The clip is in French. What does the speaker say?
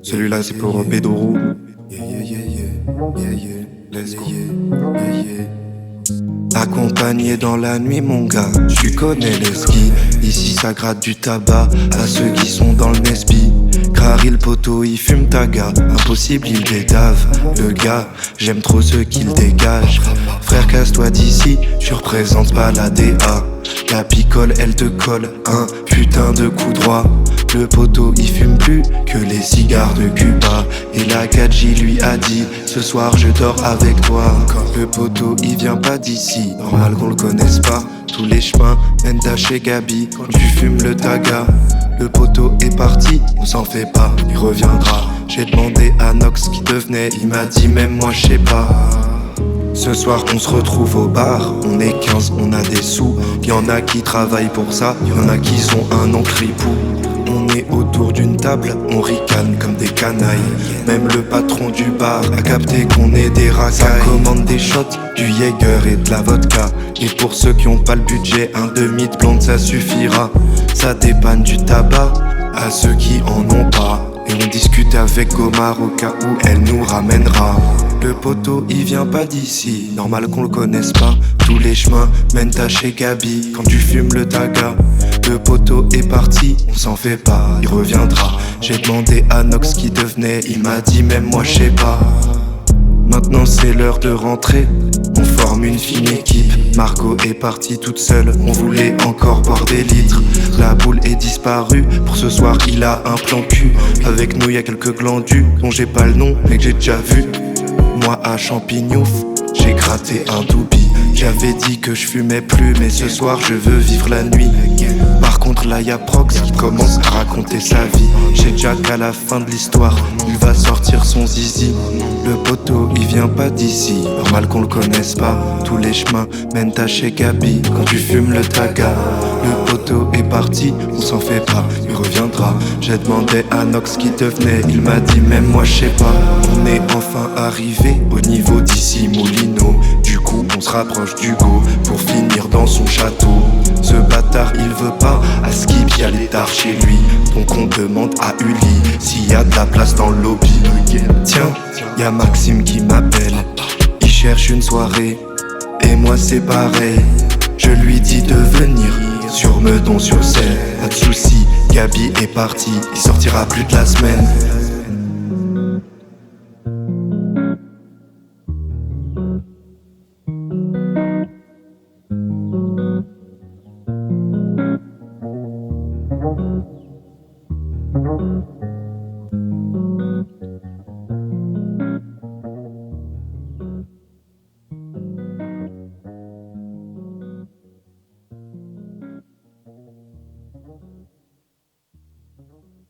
Celui-là c'est pour Bédorou. Accompagné dans la nuit mon gars, tu connais le ski. Ici ça gratte du tabac à ceux qui sont dans le Nesby. Crary le poteau il fume ta gars, impossible il dédave. Le gars, j'aime trop ceux qu'il dégage. Frère casse-toi d'ici, tu représentes pas la DA. La picole elle te colle un putain de coup droit. Le poteau il fume plus que les cigares de Cuba. Et la Gadji lui a dit ce soir je dors avec toi. Le poteau il vient pas d'ici, normal qu'on le connaisse pas. Tous les chemins mènent à chez Gabi quand tu fumes le taga. Le poteau est parti, on s'en fait pas, il reviendra. J'ai demandé à Nox ce qui devenait, il m'a dit même moi je sais pas. Ce soir on se retrouve au bar, on est 15, on a des sous. Y'en a qui travaillent pour ça, y'en a qui sont un an ripou. On est autour d'une table, on ricane comme des canailles. Même le patron du bar a capté qu'on est des racailles. Ça commande des shots, du Jäger et de la vodka. Et pour ceux qui ont pas le budget, un demi de blonde ça suffira. Ça dépanne du tabac à ceux qui en ont pas. Et on discute avec Omar au cas où elle nous ramènera. Le poteau il vient pas d'ici, normal qu'on le connaisse pas. Tous les chemins mènent à chez Gabi quand tu fumes le taga. Le poteau est parti, on s'en fait pas, il reviendra. J'ai demandé à Nox qui devenait, il m'a dit même moi je sais pas. Maintenant c'est l'heure de rentrer, on forme une fine équipe. Margot est partie toute seule, on voulait encore boire des litres. La boule est disparue, pour ce soir il a un plan cul. Avec nous y'a quelques glandus, dont j'ai pas le nom mais que j'ai déjà vu. Moi à Champignouf, j'ai gratté un doubi. J'avais dit que je fumais plus, mais ce soir je veux vivre la nuit. Par contre là y'a Prox qui commence à raconter sa vie. J'ai déjà qu'à la fin de l'histoire, il va sortir son zizi. Le poteau il vient pas d'ici, normal qu'on le connaisse pas. Tous les chemins mènent à chez Gabi quand tu fumes le taga. Le poteau est parti, on s'en fait pas, il reviendra. J'ai demandé à Nox qui devenait, il m'a dit même moi je sais pas. On est enfin arrivé au niveau d'ici Moulineau. Du coup on se rapproche d'Hugo pour finir dans son château. Ce bâtard il veut pas à Skip y aller tard chez lui. Donc on demande à Uli s'il y a de la place dans le lobby. Tiens, y'a Maxime qui m'appelle, il cherche une soirée. Et moi c'est pareil, je lui dis de venir sur Meudon sur Seine. Pas de soucis, Gabi est parti, il sortira plus de la semaine.